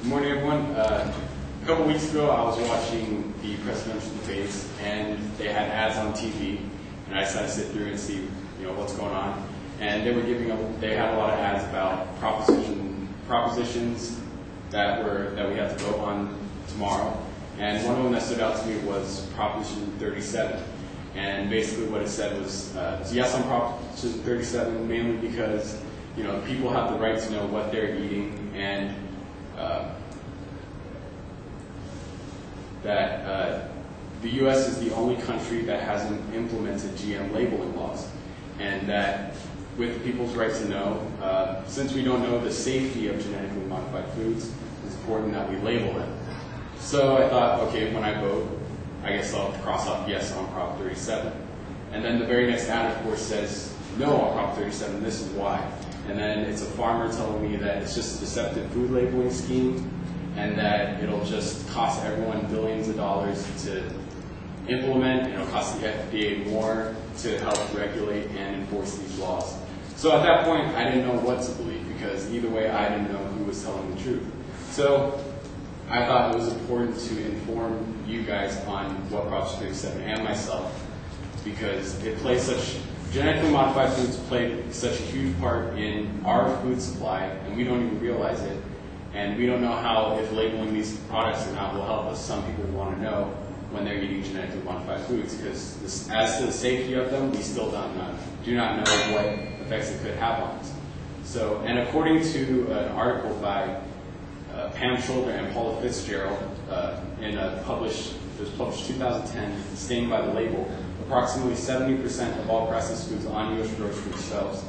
Good morning, everyone. A couple weeks ago, I was watching the presidential debates, and they had ads on TV, and I decided to sit through and see, what's going on. And they had a lot of ads about propositions that we have to vote on tomorrow. And one of them that stood out to me was Proposition 37. And basically, what it said was yes on Proposition 37, mainly because people have the right to know what they're eating, and that the U.S. is the only country that hasn't implemented GM labeling laws, and that with people's right to know, since we don't know the safety of genetically modified foods, it's important that we label them. So I thought, okay, when I vote, I guess I'll cross off yes on Prop 37. And then the very next ad, of course, says no on Prop 37, this is why. And then it's a farmer telling me that it's just a deceptive food labeling scheme, and that it'll just cost everyone billions of dollars to implement, and it'll cost the FDA more to help regulate and enforce these laws. So at that point, I didn't know what to believe, because either way, I didn't know who was telling the truth. So I thought it was important to inform you guys on what Proposition 37 and myself, because genetically modified foods play such a huge part in our food supply, and we don't even realize it. And we don't know how, if labeling these products or not will help us. Some people want to know when they're eating genetically modified foods, because as to the safety of them, we still do not know what effects it could have on us. So, and according to an article by Pam Shoulder and Paula Fitzgerald, it was published 2010, stating by the label, approximately 70% of all processed foods on U.S. grocery shelves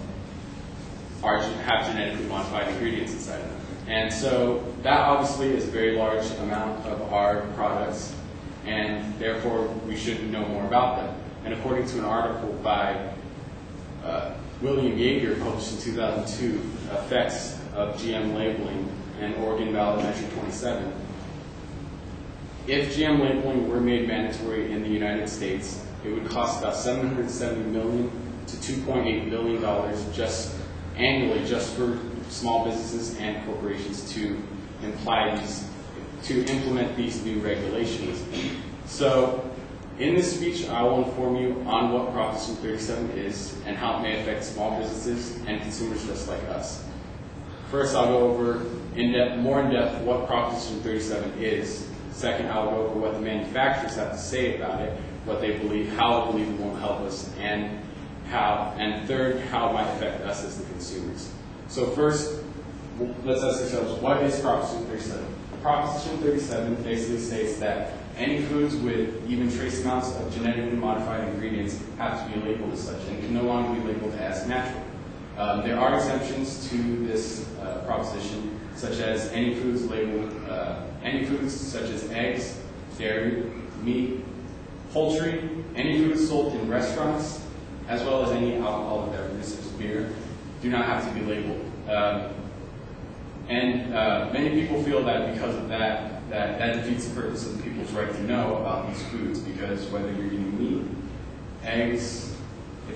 have genetically modified ingredients inside of them. And so that obviously is a very large amount of our products, and therefore we should know more about them. And according to an article by William Yeager, published in 2002, Effects of GM Labeling and Oregon Ballot Measure 27, if GM labeling were made mandatory in the United States, it would cost about $770 million to $2.8 billion annually just for small businesses and corporations to implement these new regulations. So in this speech, I will inform you on what Proposition 37 is and how it may affect small businesses and consumers just like us. First, I'll go over more in depth what Proposition 37 is. Second, I'll go over what the manufacturers have to say about it, what they believe, how they believe it won't help us, and third, how it might affect us as the consumers. So first, let's ask ourselves, what is Proposition 37? Proposition 37 basically states that any foods with even trace amounts of genetically modified ingredients have to be labeled as such and can no longer be labeled as natural. There are exemptions to this proposition, such as any foods such as eggs, dairy, meat, poultry, any foods sold in restaurants, as well as any alcoholic beverages such as beer, do not have to be labeled. Many people feel that because of that defeats the purpose of people's right to know about these foods, because whether you're eating meat, eggs,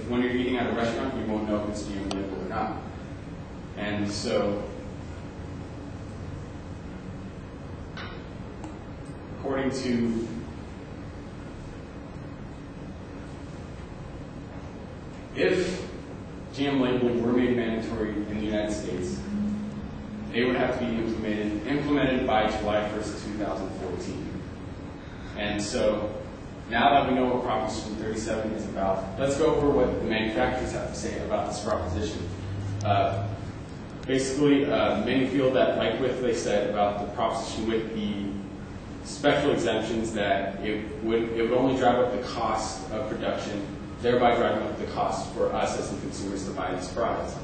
when you're eating at a restaurant, you won't know if it's GM labeled or not. And so, according to if GM labeling were made mandatory in the United States, they would have to be implemented by July 1st, 2014. And so, now that we know what Proposition 37 is about, let's go over what the manufacturers have to say about this proposition. Basically, many feel that, like they said about the proposition with the special exemptions, that it would only drive up the cost of production, thereby driving up the cost for us as the consumers to buy these products.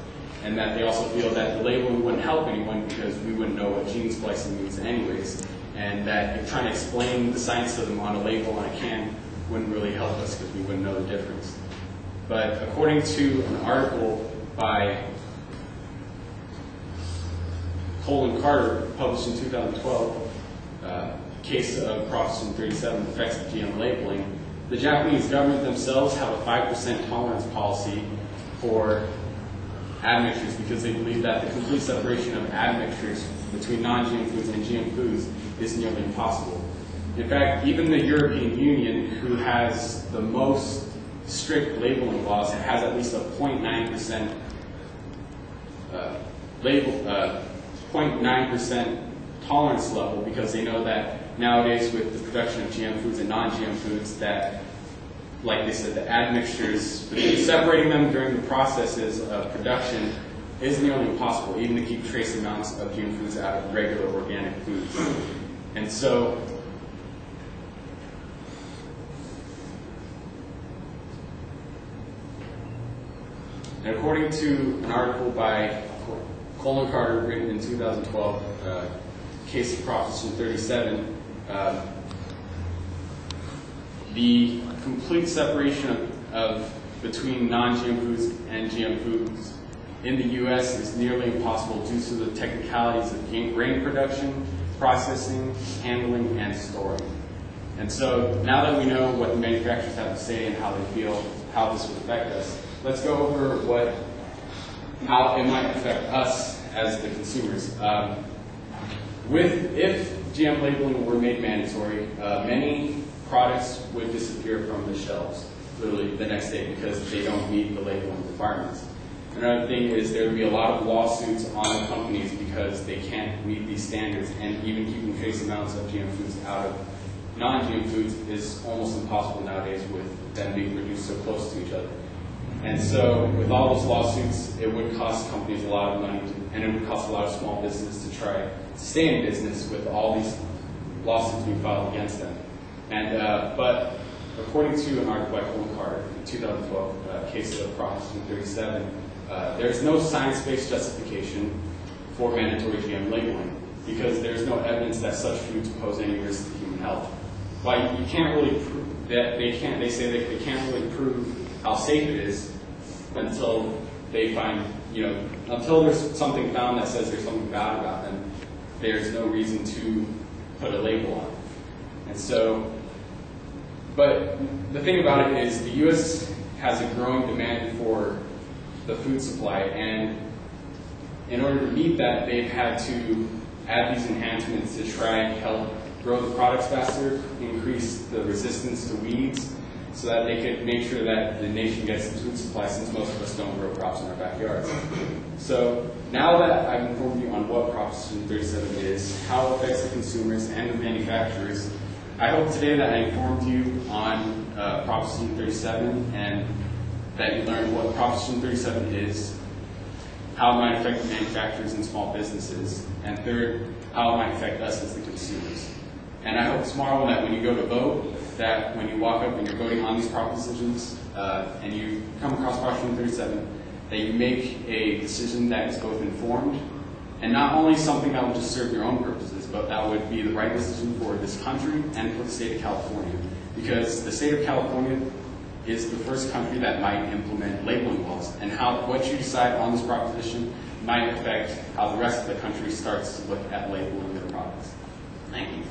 And that they also feel that the labeling wouldn't help anyone because we wouldn't know what gene splicing means anyways, and that trying to explain the science to them on a label on a can wouldn't really help us because we wouldn't know the difference. But according to an article by Colin Carter, published in 2012, Case of Proposition 37, Effects of GM Labeling, the Japanese government themselves have a 5% tolerance policy for admixtures because they believe that the complete separation of admixtures between non-GM foods and GM foods is nearly impossible. In fact, even the European Union, who has the most strict labeling laws, has at least a 0.9% 0.9% tolerance level, because they know that nowadays with the production of GM foods and non-GM foods, that, like they said, the admixtures, separating them during the processes of production is nearly impossible, even to keep trace amounts of GM foods out of regular organic foods. And so, and according to an article by Colin Carter written in 2012, Case of Proposition 37, the complete separation of between non-GM foods and GM foods in the U.S. is nearly impossible due to the technicalities of grain production, processing, handling, and storing. And so now that we know what the manufacturers have to say and how they feel, how this would affect us, let's go over how it might affect us as the consumers. If GM labeling were made mandatory, many products would disappear from the shelves literally the next day because they don't meet the labeling requirements. Another thing is there would be a lot of lawsuits on the companies because they can't meet these standards, and even keeping trace amounts of GM foods out of non-GM foods is almost impossible nowadays with them being produced so close to each other. And so with all those lawsuits, it would cost companies a lot of money, and it would cost a lot of small business to try to stay in business with all these lawsuits being filed against them. And but according to an article by Colin Carter, the 2012 Case of Proposition 37, there's no science-based justification for mandatory GM labeling because there's no evidence that such foods pose any risk to human health. Why you can't really prove that they say that they can't really prove how safe it is until they find, until there's something found that says there's something bad about them, there's no reason to put a label on. And so, but the thing about it is the U.S. has a growing demand for the food supply, and in order to meet that, they've had to add these enhancements to try and help grow the products faster, increase the resistance to weeds, so that they could make sure that the nation gets the food supply, since most of us don't grow crops in our backyards. So now that I've informed you on what Proposition 37 is, how it affects the consumers and the manufacturers, I hope today that I informed you on Proposition 37 and that you learned what Proposition 37 is, how it might affect the manufacturers and small businesses, and third, how it might affect us as the consumers. And I hope tomorrow that when you go to vote, that when you walk up and you're voting on these propositions and you come across Proposition 37, that you make a decision that is both informed and not only something that will just serve your own purposes, but that would be the right decision for this country and for the state of California. Because the state of California is the first country that might implement labeling laws, and what you decide on this proposition might affect how the rest of the country starts to look at labeling their products. Thank you.